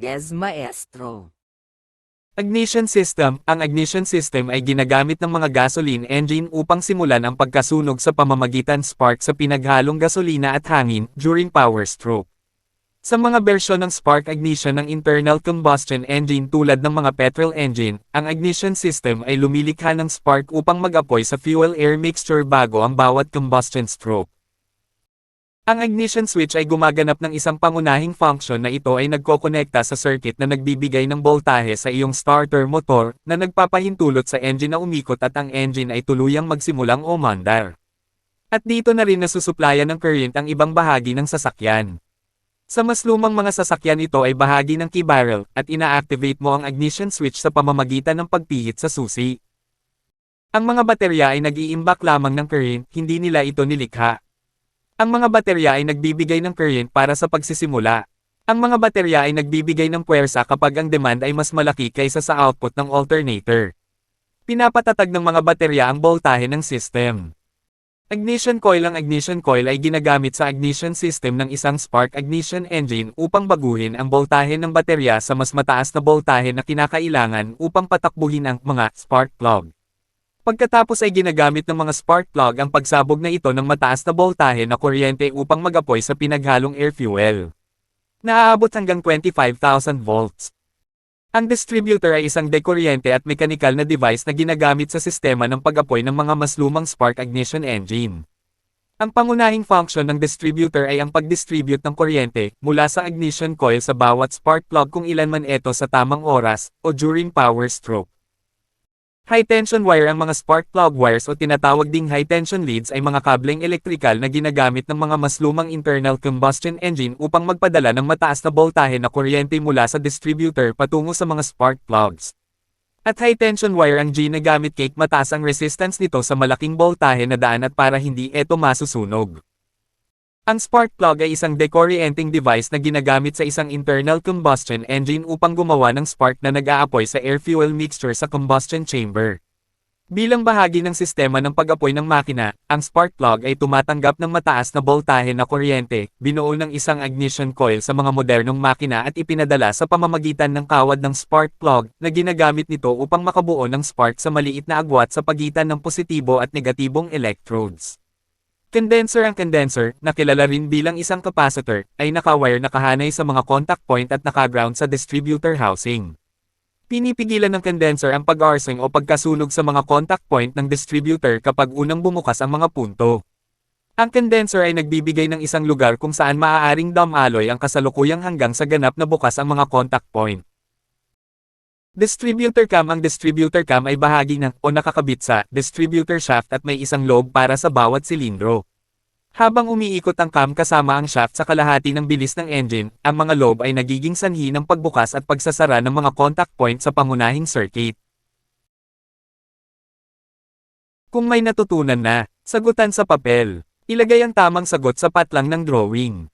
Rodriguez Maestro. Ignition system. Ang ignition system ay ginagamit ng mga gasoline engine upang simulan ang pagkasunog sa pamamagitan spark sa pinaghalong gasolina at hangin during power stroke. Sa mga bersyon ng spark ignition ng internal combustion engine tulad ng mga petrol engine, ang ignition system ay lumilikha ng spark upang mag-apoy sa fuel-air mixture bago ang bawat combustion stroke. Ang ignition switch ay gumaganap ng isang pangunahing function na ito ay nagkokonekta sa circuit na nagbibigay ng boltahe sa iyong starter motor na nagpapahintulot sa engine na umikot at ang engine ay tuluyang magsimulang umandar. At dito na rin nasusuplayan ng current ang ibang bahagi ng sasakyan. Sa mas lumang mga sasakyan ito ay bahagi ng key barrel at ina-activate mo ang ignition switch sa pamamagitan ng pagpihit sa susi. Ang mga baterya ay nag-iimbak lamang ng current, hindi nila ito nilikha. Ang mga baterya ay nagbibigay ng current para sa pagsisimula. Ang mga baterya ay nagbibigay ng puwersa kapag ang demand ay mas malaki kaysa sa output ng alternator. Pinapatatag ng mga baterya ang boltahe ng system. Ignition coil. Ang ignition coil ay ginagamit sa ignition system ng isang spark ignition engine upang baguhin ang boltahe ng baterya sa mas mataas na boltahe na kinakailangan upang patakbuhin ang mga spark plug. Pagkatapos ay ginagamit ng mga spark plug ang pagsabog na ito ng mataas na boltahe na kuryente upang mag-apoy sa pinaghalong air fuel. Naaabot hanggang 25,000 volts. Ang distributor ay isang dekuryente at mekanikal na device na ginagamit sa sistema ng pag-apoy ng mga mas lumang spark ignition engine. Ang pangunahing function ng distributor ay ang pag-distribute ng kuryente mula sa ignition coil sa bawat spark plug kung ilan man ito sa tamang oras o during power stroke. High-tension wire. Ang mga spark plug wires o tinatawag ding high-tension leads ay mga kableng elektrikal na ginagamit ng mga mas lumang internal combustion engine upang magpadala ng mataas na boltahe na kuryente mula sa distributor patungo sa mga spark plugs. At high-tension wire ang ginagamit kahit mataas ang resistance nito sa malaking boltahe na daan at para hindi ito masusunog. Ang spark plug ay isang decoryenting device na ginagamit sa isang internal combustion engine upang gumawa ng spark na nag-aapoy sa air-fuel mixture sa combustion chamber. Bilang bahagi ng sistema ng pag-apoy ng makina, ang spark plug ay tumatanggap ng mataas na boltahe na kuryente, binuo ng isang ignition coil sa mga modernong makina at ipinadala sa pamamagitan ng kawad ng spark plug na ginagamit nito upang makabuo ng spark sa maliit na agwat sa pagitan ng positibo at negatibong electrodes. Condenser. Ang condenser, na kilala rin bilang isang capacitor, ay nakawire nakahanay sa mga contact point at nakaground sa distributor housing. Pinipigilan ng condenser ang pag-arcing o pagkasunog sa mga contact point ng distributor kapag unang bumukas ang mga punto. Ang condenser ay nagbibigay ng isang lugar kung saan maaaring dumaloy ang kasalukuyang hanggang sa ganap na bukas ang mga contact point. Distributor cam. Ang distributor cam ay bahagi ng o nakakabit sa distributor shaft at may isang lobe para sa bawat silindro. Habang umiikot ang cam kasama ang shaft sa kalahati ng bilis ng engine, ang mga lobe ay nagiging sanhi ng pagbukas at pagsasara ng mga contact point sa pangunahing circuit. Kung may natutunan na, sagutan sa papel. Ilagay ang tamang sagot sa patlang ng drawing.